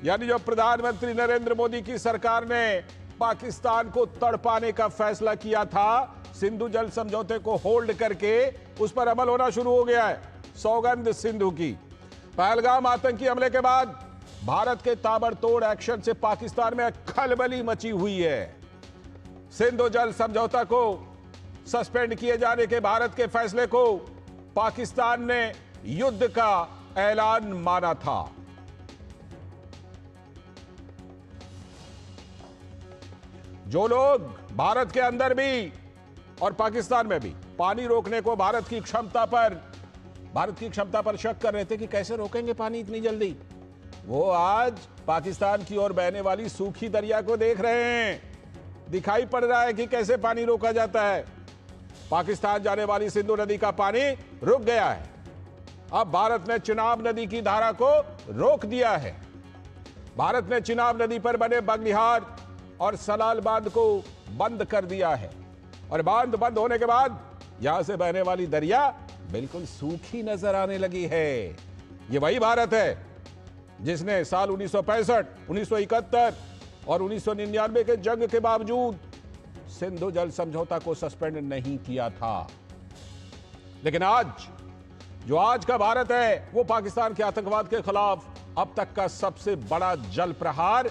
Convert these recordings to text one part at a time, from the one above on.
यानी जो प्रधानमंत्री नरेंद्र मोदी की सरकार ने पाकिस्तान को तड़पाने का फैसला किया था, सिंधु जल समझौते को होल्ड करके उस पर अमल होना शुरू हो गया है। सौगंध सिंधु की। पहलगाम आतंकी हमले के बाद भारत के ताबड़तोड़ एक्शन से पाकिस्तान में खलबली मची हुई है। सिंधु जल समझौता को सस्पेंड किए जाने के भारत के फैसले को पाकिस्तान ने युद्ध का ऐलान माना था। जो लोग भारत के अंदर भी और पाकिस्तान में भी पानी रोकने को भारत की क्षमता पर शक कर रहे थे कि कैसे रोकेंगे पानी इतनी जल्दी, वो आज पाकिस्तान की ओर बहने वाली सूखी दरिया को देख रहे हैं। दिखाई पड़ रहा है कि कैसे पानी रोका जाता है। पाकिस्तान जाने वाली सिंधु नदी का पानी रुक गया है। अब भारत ने चिनाब नदी की धारा को रोक दिया है। भारत ने चिनाब नदी पर बने बगलिहार और सलाल बांध को बंद कर दिया है और बांध बंद होने के बाद यहां से बहने वाली दरिया बिल्कुल सूखी नजर आने लगी है। यह वही भारत है जिसने साल 1965, 1971 और 1999 के जंग के बावजूद सिंधु जल समझौता को सस्पेंड नहीं किया था। लेकिन आज का भारत है वो पाकिस्तान के आतंकवाद के खिलाफ अब तक का सबसे बड़ा जल प्रहार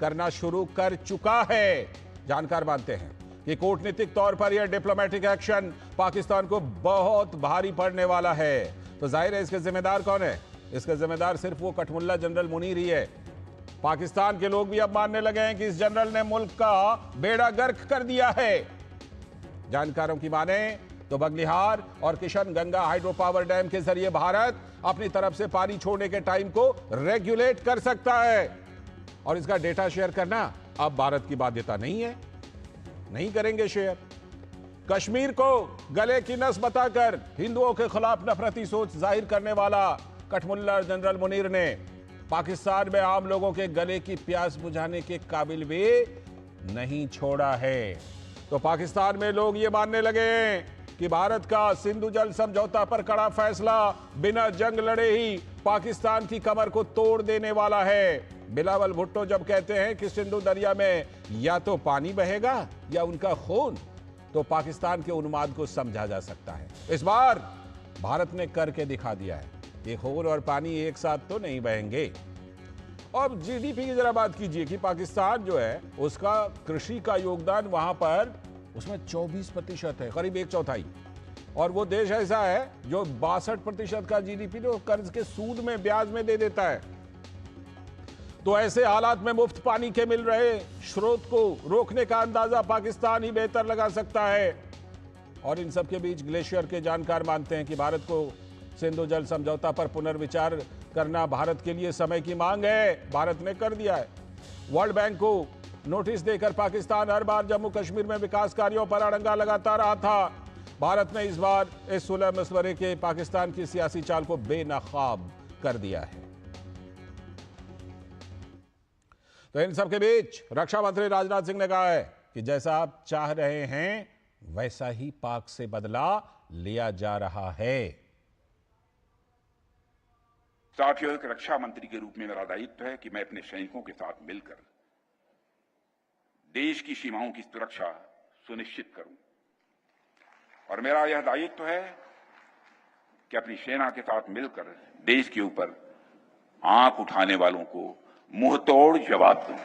करना शुरू कर चुका है। जानकार मानते हैं कि कूटनीतिक तौर पर यह डिप्लोमेटिक एक्शन पाकिस्तान को बहुत भारी पड़ने वाला है। तो जाहिर है इसके जिम्मेदार कौन है? इसके जिम्मेदार सिर्फ वो कठमुल्ला जनरल मुनीर ही है। पाकिस्तान के लोग भी अब मानने लगे हैं कि इस जनरल ने मुल्क का बेड़ा गर्क कर दिया है। जानकारों की माने तो बगलिहार और किशनगंगा हाइड्रो पावर डैम के जरिए भारत अपनी तरफ से पानी छोड़ने के टाइम को रेगुलेट कर सकता है और इसका डेटा शेयर करना अब भारत की बाध्यता नहीं है। नहीं करेंगे शेयर। कश्मीर को गले की नस बताकर हिंदुओं के खिलाफ नफरती सोच जाहिर करने वाला कठमुल्ला जनरल मुनीर ने पाकिस्तान में आम लोगों के गले की प्यास बुझाने के काबिल भी नहीं छोड़ा है। तो पाकिस्तान में लोग ये मानने लगे हैं कि भारत का सिंधु जल समझौता पर कड़ा फैसला बिना जंग लड़े ही पाकिस्तान की कमर को तोड़ देने वाला है। बिलावल भुट्टो जब कहते हैं कि सिंधु दरिया में या तो पानी बहेगा या उनका खून, तो पाकिस्तान के उन्माद को समझा जा सकता है। इस बार भारत ने करके दिखा दिया है कि खून और पानी एक साथ तो नहीं बहेंगे। अब जीडीपी की जरा बात कीजिए कि पाकिस्तान जो है उसका कृषि का योगदान वहां पर उसमें 24% है, करीब 1/4। और वो देश ऐसा है जो 62% का जीडीपी तो कर्ज के सूद में ब्याज में दे देता है। तो ऐसे हालात में मुफ्त पानी के मिल रहे स्रोत को रोकने का अंदाजा पाकिस्तान ही बेहतर लगा सकता है। और इन सब के बीच ग्लेशियर के जानकार मानते हैं कि भारत को सिंधु जल समझौता पर पुनर्विचार करना भारत के लिए समय की मांग है। भारत ने कर दिया है। वर्ल्ड बैंक को नोटिस देकर पाकिस्तान हर बार जम्मू कश्मीर में विकास कार्यों पर अड़ंगा लगाता रहा था। भारत ने इस बार इस सुलह मशवरे के पाकिस्तान की सियासी चाल को बेनकाब कर दिया है। तो इन सब के बीच रक्षा मंत्री राजनाथ सिंह ने कहा है कि जैसा आप चाह रहे हैं वैसा ही पाक से बदला लिया जा रहा है। साथियों, एक रक्षा मंत्री के रूप में मेरा दायित्व है कि मैं अपने सैनिकों के साथ मिलकर देश की सीमाओं की सुरक्षा सुनिश्चित करूं और मेरा यह दायित्व है कि अपनी सेना के साथ मिलकर देश के ऊपर आंख उठाने वालों को मुंहतोड़ जवाब दूं।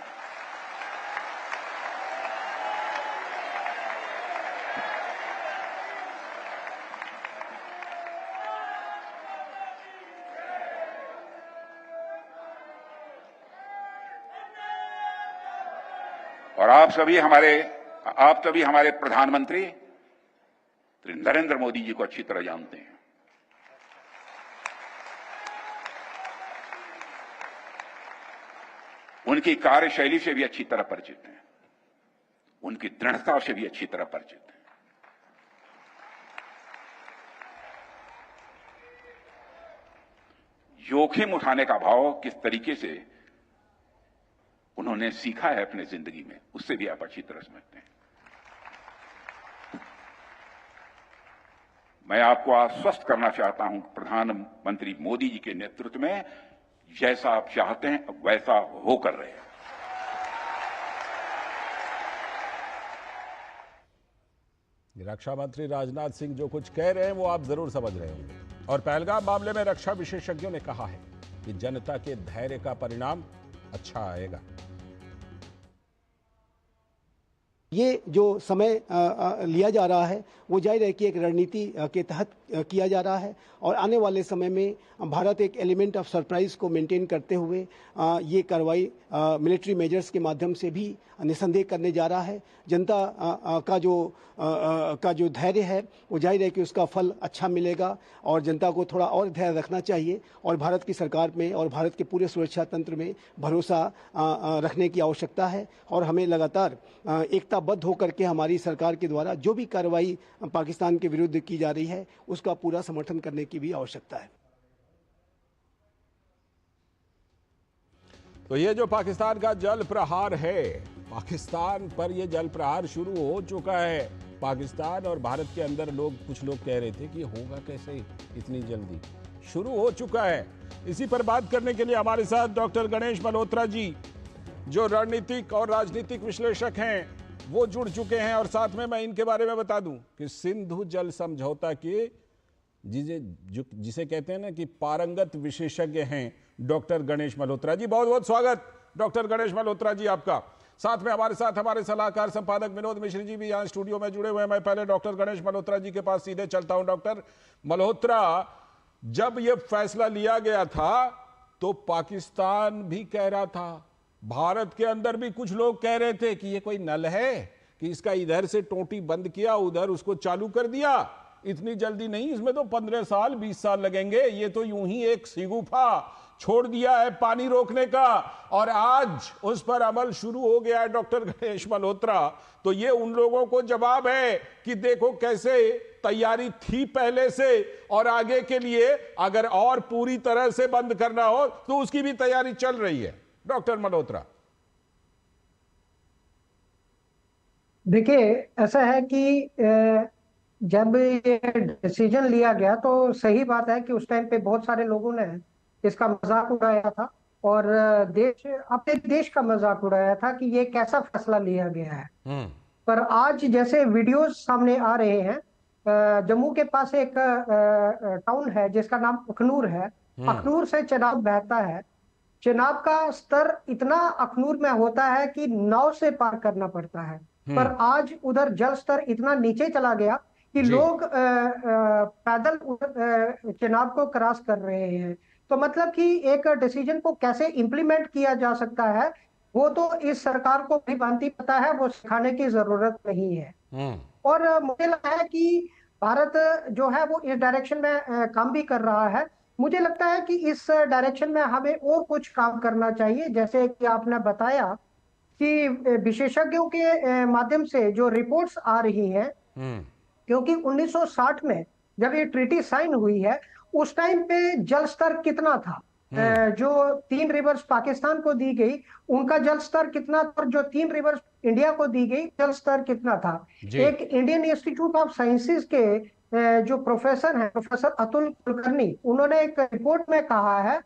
और आप सभी हमारे प्रधानमंत्री नरेंद्र मोदी जी को अच्छी तरह जानते हैं। उनकी कार्यशैली से भी अच्छी तरह परिचित हैं, उनकी दृढ़ता से भी अच्छी तरह परिचित हैं। जोखिम उठाने का भाव किस तरीके से उन्होंने सीखा है अपने जिंदगी में, उससे भी आप अच्छी तरह समझते हैं। मैं आपको आश्वस्त करना चाहता हूं, प्रधानमंत्री मोदी जी के नेतृत्व में जैसा आप चाहते हैं वैसा हो कर रहे हैं। रक्षा मंत्री राजनाथ सिंह जो कुछ कह रहे हैं वो आप जरूर समझ रहे होंगे। और पहलगाम मामले में रक्षा विशेषज्ञों ने कहा है कि जनता के धैर्य का परिणाम अच्छा आएगा। ये जो समय लिया जा रहा है वो जाहिर है कि एक रणनीति के तहत किया जा रहा है और आने वाले समय में भारत एक एलिमेंट ऑफ सरप्राइज को मेंटेन करते हुए ये कार्रवाई मिलिट्री मेजर्स के माध्यम से भी निसंदेह करने जा रहा है। जनता का जो धैर्य है वो जाहिर है कि उसका फल अच्छा मिलेगा और जनता को थोड़ा और धैर्य रखना चाहिए और भारत की सरकार में और भारत के पूरे सुरक्षा तंत्र में भरोसा रखने की आवश्यकता है। और हमें लगातार एकताबद्ध होकर के हमारी सरकार के द्वारा जो भी कार्रवाई पाकिस्तान के विरुद्ध की जा रही है उसका पूरा समर्थन करने की भी आवश्यकता है। तो ये जो पाकिस्तान का जल प्रहार है, पाकिस्तान पर ये जल प्रहार शुरू हो चुका है। पाकिस्तान और भारत के अंदर कुछ लोग कह रहे थे कि होगा कैसे इतनी जल्दी, शुरू हो चुका है। इसी पर बात करने के लिए हमारे साथ डॉक्टर गणेश मल्होत्रा जी जो रणनीतिक और राजनीतिक विश्लेषक हैं वो जुड़ चुके हैं। और साथ में मैं इनके बारे में बता दूं कि सिंधु जल समझौता के जिसे कहते हैं ना कि पारंगत विशेषज्ञ हैं डॉक्टर गणेश मल्होत्रा जी। बहुत बहुत स्वागत डॉक्टर गणेश मल्होत्रा जी आपका। साथ में हमारे साथ हमारे सलाहकार संपादक विनोद मिश्र जी भी यहाँ स्टूडियो में जुड़े हुए हैं। मैं पहले डॉक्टर गणेश मल्होत्रा जी के पास सीधे चलता हूं। डॉक्टर मल्होत्रा, जब यह फैसला लिया गया था तो पाकिस्तान भी कह रहा था, भारत के अंदर भी कुछ लोग कह रहे थे कि ये कोई नल है कि इसका इधर से टोटी बंद किया उधर उसको चालू कर दिया, इतनी जल्दी नहीं, इसमें तो 15 साल 20 साल लगेंगे, ये तो यूं ही एक सिगुफा छोड़ दिया है पानी रोकने का और आज उस पर अमल शुरू हो गया है। डॉक्टर गणेश मल्होत्रा, तो ये उन लोगों को जवाब है कि देखो कैसे तैयारी थी पहले से और आगे के लिए अगर और पूरी तरह से बंद करना हो तो उसकी भी तैयारी चल रही है। डॉक्टर मल्होत्रा, देखिए ऐसा है कि जब ये डिसीजन लिया गया तो सही बात है कि उस टाइम पे बहुत सारे लोगों ने इसका मजाक उड़ाया था और अपने देश का मजाक उड़ाया था कि ये कैसा फैसला लिया गया है। पर आज जैसे वीडियोस सामने आ रहे हैं, जम्मू के पास एक टाउन है जिसका नाम अखनूर है, अखनूर से चेनाब बहता है। चेनाब का स्तर इतना अखनूर में होता है कि नाव से पार करना पड़ता है, पर आज उधर जल स्तर इतना नीचे चला गया कि लोग पैदल चेनाब को क्रॉस कर रहे हैं। तो मतलब कि एक डिसीजन को कैसे इंप्लीमेंट किया जा सकता है वो तो इस सरकार को भी भांति पता है, वो सिखाने की जरूरत नहीं है। और मुझे लगता है कि भारत जो है वो इस डायरेक्शन में काम भी कर रहा है। मुझे लगता है कि इस डायरेक्शन में हमें और कुछ काम करना चाहिए, जैसे कि आपने बताया कि विशेषज्ञों के माध्यम से जो रिपोर्ट्स आ रही हैं, क्योंकि 1960 में जब ये ट्रीटी साइन हुई है उस टाइम पे जल स्तर कितना था, जो 3 रिवर्स पाकिस्तान को दी गई उनका जल स्तर कितना था, जो 3 रिवर्स इंडिया को दी गई जल स्तर कितना था। एक इंडियन इंस्टीट्यूट ऑफ साइंसेस के जो प्रोफेसर हैं, प्रोफेसर अतुल कुलकर्णी, उन्होंने एक रिपोर्ट में कहा है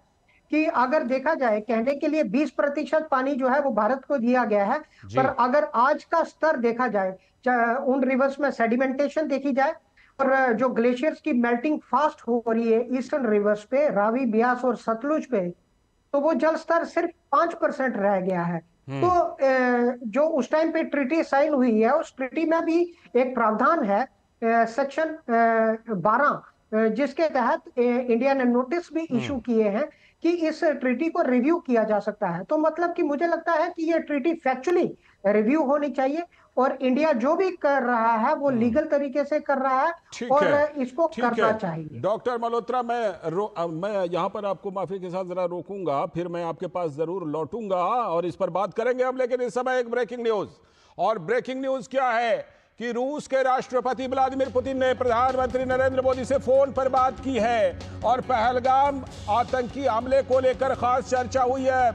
कि अगर देखा जाए कहने के लिए 20% पानी जो है वो भारत को दिया गया है, पर अगर आज का स्तर देखा जाए, उन रिवर्स में सेडिमेंटेशन देखी जाए और जो ग्लेशियर्स की मेल्टिंग फास्ट हो रही है ईस्टर्न रिवर्स पे, रावी, ब्यास और सतलुज पे, तो वो जल स्तर सिर्फ 5% रह गया है। तो जो उस टाइम पे ट्रीटी साइन हुई है उस ट्रीटी में भी एक प्रावधान है सेक्शन 12, जिसके तहत इंडिया ने नोटिस भी इशू किए हैं कि इस ट्रीटी को रिव्यू किया जा सकता है। तो मतलब कि मुझे लगता है कि ये ट्रीटी फैक्चुअली रिव्यू होनी चाहिए और इंडिया जो भी कर रहा है वो लीगल तरीके से कर रहा है और इसको करना चाहिए। डॉक्टर मल्होत्रा, मैं यहां पर आपको माफी के साथ जरा रोकूंगा, फिर मैं आपके पास जरूर लौटूंगा और इस पर बात करेंगे हम। लेकिन इस समय एक ब्रेकिंग न्यूज, और ब्रेकिंग न्यूज क्या है कि रूस के राष्ट्रपति व्लादिमीर पुतिन ने प्रधानमंत्री नरेंद्र मोदी से फोन पर बात की है और पहलगाम आतंकी हमले को लेकर खास चर्चा हुई है।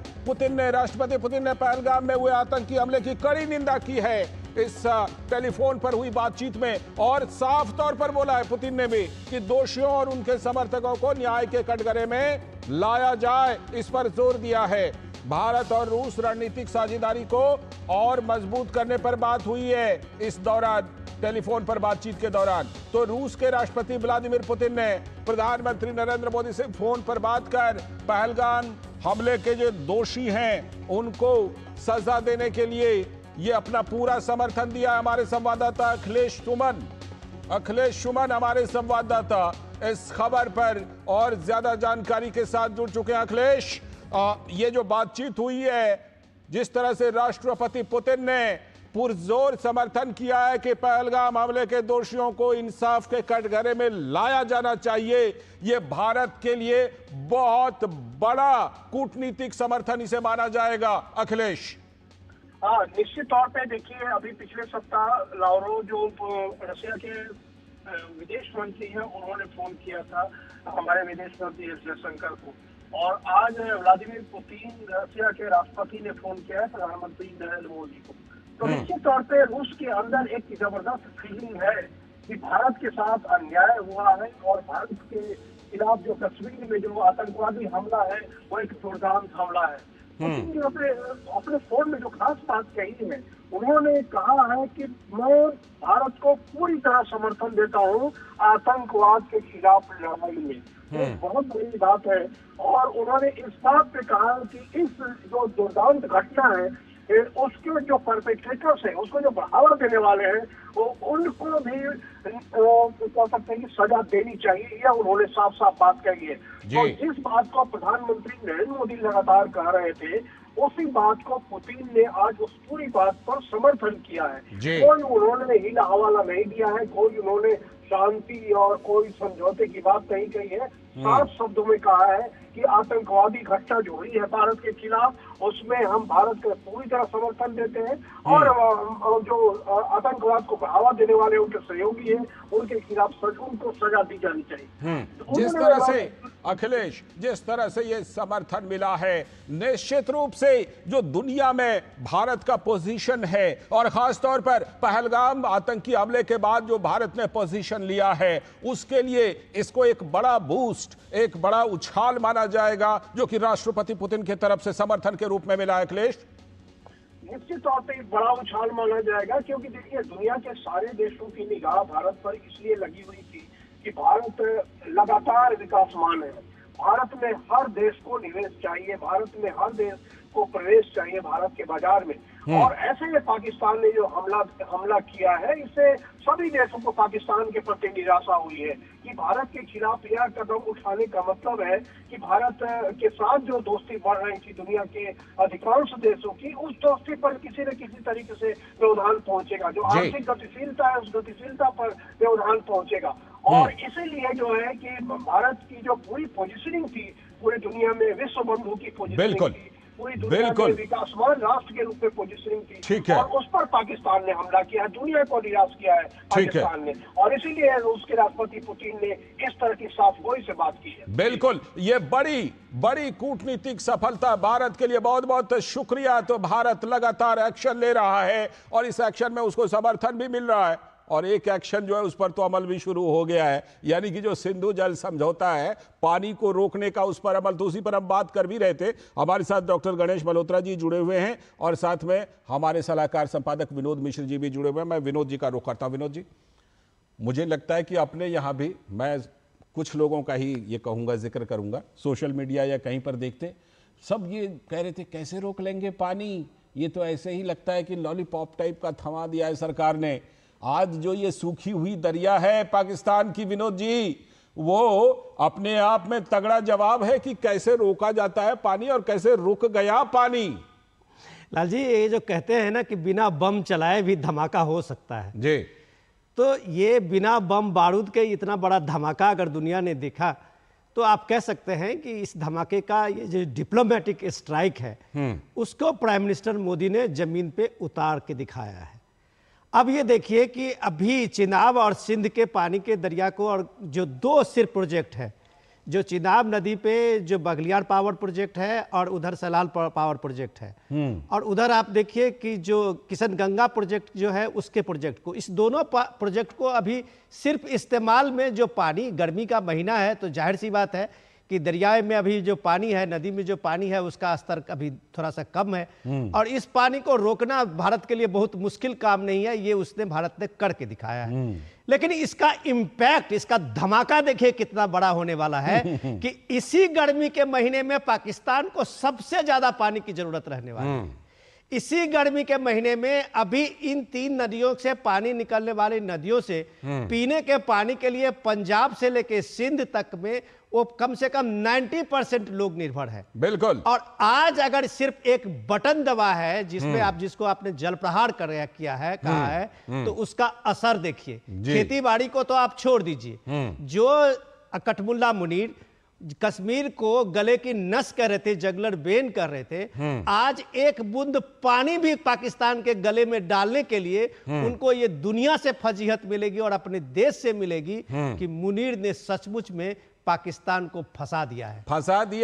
राष्ट्रपति पुतिन ने पहलगाम में हुए आतंकी हमले की कड़ी निंदा की है इस टेलीफोन पर हुई बातचीत में, और साफ तौर पर बोला है पुतिन ने भी कि दोषियों और उनके समर्थकों को न्याय के कटघरे में लाया जाए, इस पर जोर दिया है। भारत और रूस रणनीतिक साझेदारी को और मजबूत करने पर बात हुई है इस दौरान, टेलीफोन पर बातचीत के दौरान। तो रूस के राष्ट्रपति व्लादिमीर पुतिन ने प्रधानमंत्री नरेंद्र मोदी से फोन पर बात कर पहलगाम हमले के जो दोषी हैं उनको सजा देने के लिए ये अपना पूरा समर्थन दिया। हमारे संवाददाता अखिलेश सुमन हमारे संवाददाता इस खबर पर और ज्यादा जानकारी के साथ जुड़ चुके हैं। अखिलेश, ये जो बातचीत हुई है, जिस तरह से राष्ट्रपति पुतिन ने पुरजोर समर्थन किया है कि पहलगाम हमले के दोषियों को इंसाफ के कटघरे में लाया जाना चाहिए, ये भारत के लिए बहुत बड़ा कूटनीतिक समर्थन इसे माना जाएगा। अखिलेश, हाँ, निश्चित तौर पे देखिए, अभी पिछले सप्ताह लावरोव जो रशिया के विदेश मंत्री हैं, उन्होंने फोन किया था हमारे विदेश मंत्री एस जयशंकर को, और आज व्लादिमीर पुतिन रशिया के राष्ट्रपति ने फोन किया है प्रधानमंत्री नरेंद्र मोदी को। तो निश्चित तौर पे रूस के अंदर एक जबरदस्त फीलिंग है कि भारत के साथ अन्याय हुआ है, और भारत के खिलाफ जो कश्मीर में जो आतंकवादी हमला है वो एक दुर्दांत हमला है। पुतिन ने अपने फोन में जो खास बात कही है, उन्होंने कहा है कि मैं भारत को पूरी तरह समर्थन देता हूँ आतंकवाद के खिलाफ लड़ाई में। एक बहुत बड़ी बात है, और उन्होंने इस बात पे कहा कि इस जो दुर्दांत घटना है उसके जो परपेट्रेटर्स हैं, उसको जो बढ़ावा देने वाले हैं, वो उनको भी कह सकते हैं कि सजा देनी चाहिए, यह उन्होंने साफ साफ बात कही है। और जिस बात को प्रधानमंत्री नरेंद्र मोदी लगातार कह रहे थे, उसी बात को पुतिन ने आज उस पूरी बात पर समर्थन किया है। कोई उन्होंने हीला हवाला नहीं दिया है, कोई उन्होंने शांति और कोई समझौते की बात नहीं कही है। साफ शब्दों में कहा है कि आतंकवादी घटना जो हुई है भारत के खिलाफ, उसमें हम भारत का पूरी तरह समर्थन देते हैं, और जो आतंकवाद को बढ़ावा देने वाले उनके सहयोगी हैं, उनके खिलाफ उनको सजा दी जानी चाहिए। जिस तरह से अखिलेश, जिस तरह से ये समर्थन मिला है, निश्चित रूप से जो दुनिया में भारत का पोजीशन है, और खासतौर पर पहलगाम आतंकी हमले के बाद जो भारत ने पोजीशन लिया है, उसके लिए इसको एक बड़ा बूस्ट, एक बड़ा उछाल माना जाएगा, जो कि राष्ट्रपति पुतिन की तरफ से समर्थन के रूप में मिला है। अखिलेश, निश्चित तौर पे एक बड़ा उछाल माना जाएगा, क्योंकि देखिए दुनिया के सारे देशों की निगाह भारत पर इसलिए लगी हुई थी कि भारत लगातार विकासमान है। भारत में हर देश को निवेश चाहिए, भारत में हर देश को प्रवेश चाहिए भारत के बाजार में। और ऐसे में पाकिस्तान ने जो हमला किया है, इससे सभी देशों को पाकिस्तान के प्रति निराशा हुई है कि भारत के खिलाफ यह कदम उठाने का मतलब है कि भारत के साथ जो दोस्ती बढ़ रही थी दुनिया के अधिकांश देशों की, उस दोस्ती पर किसी न किसी तरीके से व्यवधान पहुंचेगा। जो आर्थिक गतिशीलता है, उस गतिशीलता पर व्यवधान पहुंचेगा। और इसीलिए जो है कि भारत की जो पूरी पोजीशनिंग थी पूरी दुनिया में, विश्व बंधु की पोजीशनिंग थी, पूरी दुनिया में विकासमान राष्ट्र के रूप में पोजीशनिंग थी, ठीक है, और उस पर पाकिस्तान ने हमला किया है, दुनिया को निराश किया है पाकिस्तान ने, और इसीलिए रूस के राष्ट्रपति पुतिन ने इस तरह की साफ गोई से बात की है। बिल्कुल, ये बड़ी कूटनीतिक सफलता भारत के लिए, बहुत बहुत शुक्रिया। तो भारत लगातार एक्शन ले रहा है, और इस एक्शन में उसको समर्थन भी मिल रहा है, और एक एक्शन जो है उस पर तो अमल भी शुरू हो गया है, यानी कि जो सिंधु जल समझौता है, पानी को रोकने का, उस पर अमल। तो उसी पर हम बात कर भी रहे थे। हमारे साथ डॉक्टर गणेश मल्होत्रा जी जुड़े हुए हैं, और साथ में हमारे सलाहकार संपादक विनोद मिश्र जी भी जुड़े हुए हैं। मैं विनोद जी का रुख करता हूं। विनोद जी, मुझे लगता है कि अपने यहाँ भी, मैं कुछ लोगों का ही ये कहूँगा, जिक्र करूँगा, सोशल मीडिया या कहीं पर देखते, सब ये कह रहे थे कैसे रोक लेंगे पानी, ये तो ऐसे ही लगता है कि लॉलीपॉप टाइप का थमा दिया है सरकार ने। आज जो ये सूखी हुई दरिया है पाकिस्तान की, विनोद जी, वो अपने आप में तगड़ा जवाब है कि कैसे रोका जाता है पानी, और कैसे रुक गया पानी। लाल जी, ये जो कहते हैं ना कि बिना बम चलाए भी धमाका हो सकता है जी, तो ये बिना बम बारूद के इतना बड़ा धमाका अगर दुनिया ने देखा, तो आप कह सकते हैं कि इस धमाके का ये जो डिप्लोमेटिक स्ट्राइक है, उसको प्राइम मिनिस्टर मोदी ने जमीन पे उतार के दिखाया है। अब ये देखिए कि अभी चिनाब और सिंध के पानी के दरिया को, और जो 2 सिर प्रोजेक्ट है जो चिनाब नदी पे जो बघलियार पावर प्रोजेक्ट है और उधर सलाल पावर प्रोजेक्ट है, और उधर आप देखिए कि जो किशनगंगा प्रोजेक्ट जो है उसके प्रोजेक्ट को, इस दोनों प्रोजेक्ट को अभी सिर्फ इस्तेमाल में जो पानी, गर्मी का महीना है तो जाहिर सी बात है कि दरिया में अभी जो पानी है, नदी में जो पानी है उसका स्तर अभी थोड़ा सा कम है, और इस पानी को रोकना भारत के लिए बहुत मुश्किल काम नहीं है, ये उसने भारत ने करके दिखाया है। लेकिन इसका इम्पैक्ट, इसका धमाका देखिए कितना बड़ा होने वाला है कि इसी गर्मी के महीने में पाकिस्तान को सबसे ज्यादा पानी की जरूरत रहने वाली है। इसी गर्मी के महीने में अभी इन 3 नदियों से पानी निकलने वाली नदियों से पीने के पानी के लिए पंजाब से लेके सिंध तक में वो कम से कम 90% लोग निर्भर है। बिल्कुल। और आज अगर सिर्फ एक बटन दबा है जिसमें आप, जिसको आपने जल प्रहार किया है, कहा है, तो उसका असर देखिए। खेती बाड़ी को तो आप छोड़ दीजिए, जो कठमुल्ला मुनीर कश्मीर को गले की नस कह रहे थे, जगलर बेन कर रहे थे, आज एक बूंद पानी भी पाकिस्तान के गले में डालने के लिए उनको ये दुनिया से फजीहत मिलेगी और अपने देश से मिलेगी कि मुनीर ने सचमुच में पाकिस्तान को फंसा दिया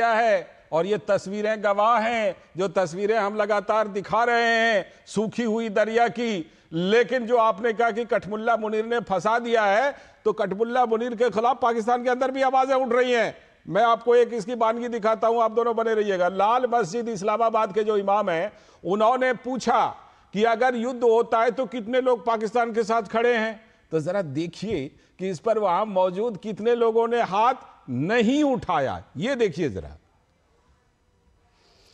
है। और ये तस्वीरें गवाह हैं, जो तस्वीरें हम लगातार दिखा रहे हैं सूखी हुई दरिया की। लेकिन जो आपने कहा कि कठमुल्ला मुनीर ने फंसा दिया है, तो कठमुल्ला मुनीर के खिलाफ पाकिस्तान के अंदर भी आवाजें उठ रही हैं। मैं आपको एक इसकी बानगी दिखाता हूं, आप दोनों बने रहिएगा। लाल मस्जिद इस्लामाबाद के जो इमाम हैं, उन्होंने पूछा कि अगर युद्ध होता है तो कितने लोग पाकिस्तान के साथ खड़े हैं। तो जरा देखिए कि इस पर वहां मौजूद कितने लोगों ने हाथ नहीं उठाया, ये देखिए जरा।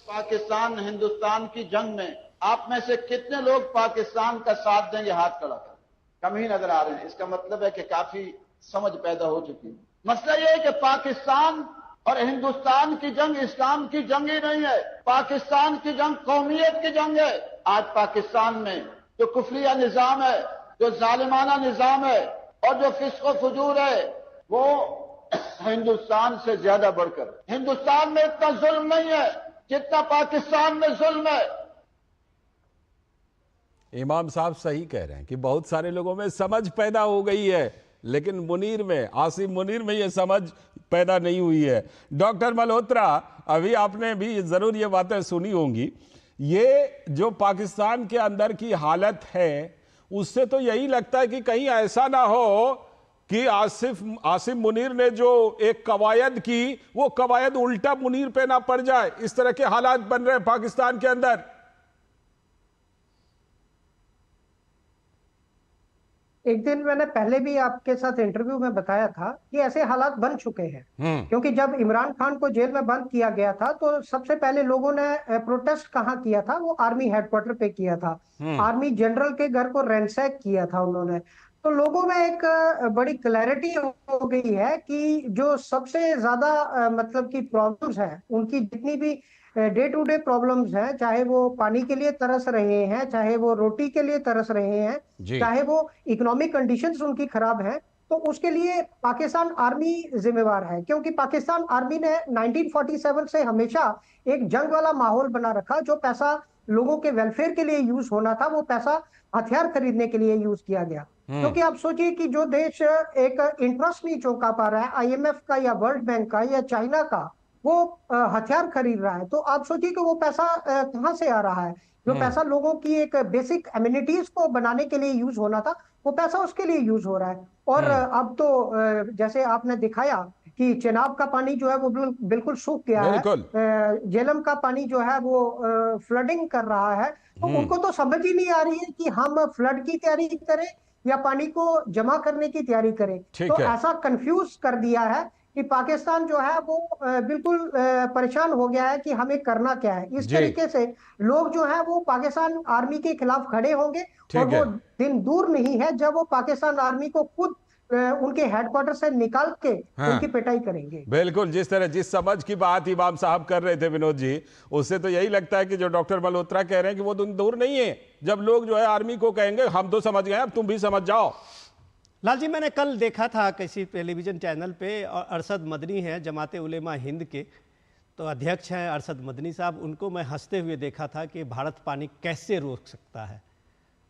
पाकिस्तान हिंदुस्तान की जंग में आप में से कितने लोग पाकिस्तान का साथ देंगे? हाथ खड़ा कर। कम ही नजर आ रहे हैं। इसका मतलब है कि काफी समझ पैदा हो चुकी है। मसला यह है कि पाकिस्तान और हिंदुस्तान की जंग इस्लाम की जंग ही नहीं है। पाकिस्तान की जंग कौमियत की जंग है। आज पाकिस्तान में जो कुफरिया निजाम है, जो जालिमाना निजाम है और जो फिस्को फजूर है, वो हिंदुस्तान से ज्यादा बढ़कर। हिंदुस्तान में इतना जुल्म नहीं है जितना पाकिस्तान में जुल्म है। इमाम साहब सही कह रहे हैं कि बहुत सारे लोगों में समझ पैदा हो गई है, लेकिन मुनीर में, आसिम मुनीर में ये समझ पैदा नहीं हुई है। डॉक्टर मल्होत्रा, अभी आपने भी जरूर ये बातें सुनी होंगी। ये जो पाकिस्तान के अंदर की हालत है, उससे तो यही लगता है कि कहीं ऐसा ना हो कि आसिम मुनीर ने जो एक कवायद की, वो कवायद उल्टा मुनीर पे ना पड़ जाए। इस तरह के हालात बन रहे हैं पाकिस्तान के अंदर। एक दिन मैंने पहले भी आपके साथ इंटरव्यू में बताया था कि ऐसे हालात बन चुके हैं। क्योंकि जब इमरान खान को जेल में बंद किया गया था तो सबसे पहले लोगों ने प्रोटेस्ट कहाँ किया था? वो आर्मी हेडक्वार्टर पे किया था। आर्मी जनरल के घर को रैंसैक किया था उन्होंने। तो लोगों में एक बड़ी क्लैरिटी हो गई है कि जो सबसे ज्यादा मतलब की प्रॉब्लम्स हैं, उनकी जितनी भी डे टू डे प्रॉब्लम्स हैं, चाहे वो पानी के लिए तरस रहे हैं, चाहे वो रोटी के लिए तरस रहे हैं, चाहे वो इकोनॉमिक कंडीशंस उनकी खराब हैं, तो उसके लिए पाकिस्तान आर्मी जिम्मेवार है। क्योंकि पाकिस्तान आर्मी ने 1947 से हमेशा एक जंग वाला माहौल बना रखा। जो पैसा लोगों के वेलफेयर के लिए यूज होना था, वो पैसा हथियार खरीदने के लिए यूज किया गया। क्योंकि आप सोचिए कि जो देश एक इंटरेस्ट नहीं चौंका पा रहा है IMF का या वर्ल्ड बैंक का या चाइना का, वो हथियार खरीद रहा है, तो आप सोचिए कि वो पैसा कहाँ से आ रहा है? जो पैसा लोगों की एक बेसिक एमिनिटीज को बनाने के लिए यूज होना था, वो पैसा उसके लिए यूज हो रहा है। और अब तो जैसे आपने दिखाया कि चेनाब का पानी जो है वो बिल्कुल सूख गया है, झेलम का पानी जो है वो फ्लडिंग कर रहा है। तो उनको तो समझ ही नहीं आ रही है कि हम फ्लड की तैयारी करें या पानी को जमा करने की तैयारी करें। तो ऐसा कंफ्यूज कर दिया है कि पाकिस्तान जो है वो बिल्कुल परेशान हो गया है कि हमें करना क्या है। इस तरीके से लोग जो है वो पाकिस्तान आर्मी के खिलाफ खड़े होंगे और वो दिन दूर नहीं है जब वो पाकिस्तान आर्मी को खुद उनके हेडक्वार्टर से निकाल के उनकी पिटाई करेंगे। बिल्कुल, जिस समझ की बात इमाम साहब कर रहे थे विनोद जी, उससे तो यही लगता है कि जो डॉक्टर मल्होत्रा कह रहे हैं कि वो दिन दूर नहीं है जब लोग जो है आर्मी को कहेंगे हम तो समझ गए, अब तुम भी समझ जाओ। लाल जी, मैंने कल देखा था किसी टेलीविजन चैनल पे, और अरशद मदनी हैं जमाते उलेमा हिंद के, तो अध्यक्ष हैं अरशद मदनी साहब, उनको मैं हंसते हुए देखा था कि भारत पानी कैसे रोक सकता है।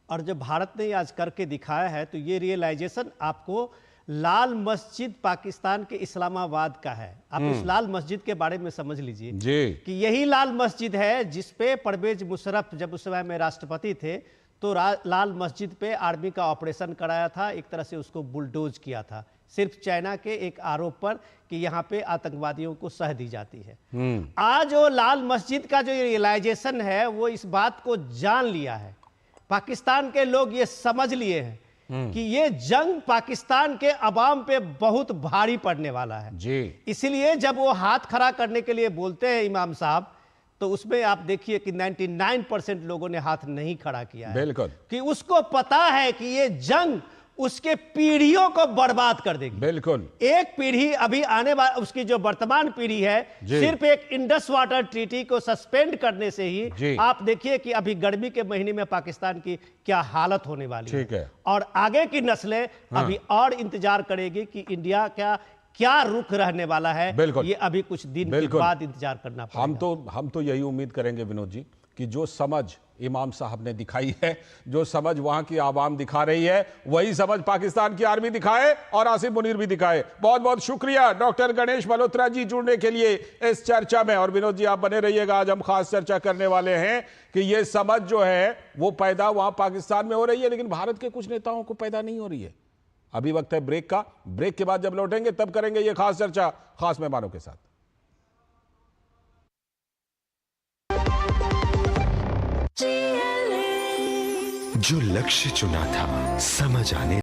और जब भारत ने आज करके दिखाया है तो ये रियलाइजेशन आपको लाल मस्जिद पाकिस्तान के इस्लामाबाद का है। आप उस लाल मस्जिद के बारे में समझ लीजिए जी। कि यही लाल मस्जिद है जिसपे परवेज मुशर्रफ जब उस समय में राष्ट्रपति थे तो लाल मस्जिद पे आर्मी का ऑपरेशन कराया था, एक तरह से उसको बुलडोज किया था, सिर्फ चाइना के एक आरोप पर कि यहाँ पे आतंकवादियों को सह दी जाती है। आज वो लाल मस्जिद का जो रियलाइजेशन है वो इस बात को जान लिया है, पाकिस्तान के लोग ये समझ लिए हैं कि ये जंग पाकिस्तान के अवाम पे बहुत भारी पड़ने वाला है जी। इसलिए जब वो हाथ खड़ा करने के लिए बोलते हैं इमाम साहब, तो उसमें आप देखिए कि 99% लोगों ने हाथ नहीं खड़ा किया है। बिल्कुल। कि उसको पता है कि ये जंग उसके पीढ़ियों को बर्बाद कर देगी। बिल्कुल। एक पीढ़ी अभी आने वाली, उसकी जो वर्तमान पीढ़ी है, सिर्फ एक इंडस वाटर ट्रीटी को सस्पेंड करने से ही आप देखिए कि अभी गर्मी के महीने में पाकिस्तान की क्या हालत होने वाली है। और आगे की नस्लें अभी और इंतजार करेगी कि इंडिया क्या रुख रहने वाला है। ये अभी कुछ दिन के बाद इंतजार करना पड़ेगा। हम तो यही उम्मीद करेंगे विनोद जी कि जो समझ इमाम साहब ने दिखाई है, जो समझ वहां की आवाम दिखा रही है, वही समझ पाकिस्तान की आर्मी दिखाए और आसिफ मुनीर भी दिखाए। बहुत बहुत शुक्रिया डॉक्टर गणेश मल्होत्रा जी जुड़ने के लिए इस चर्चा में। और विनोद जी आप बने रहिएगा, आज हम खास चर्चा करने वाले हैं कि ये समझ जो है वो पैदा वहां पाकिस्तान में हो रही है, लेकिन भारत के कुछ नेताओं को पैदा नहीं हो रही है। अभी वक्त है ब्रेक का, ब्रेक के बाद जब लौटेंगे तब करेंगे ये खास चर्चा खास मेहमानों के साथ। जो लक्ष्य चुना था समझ आने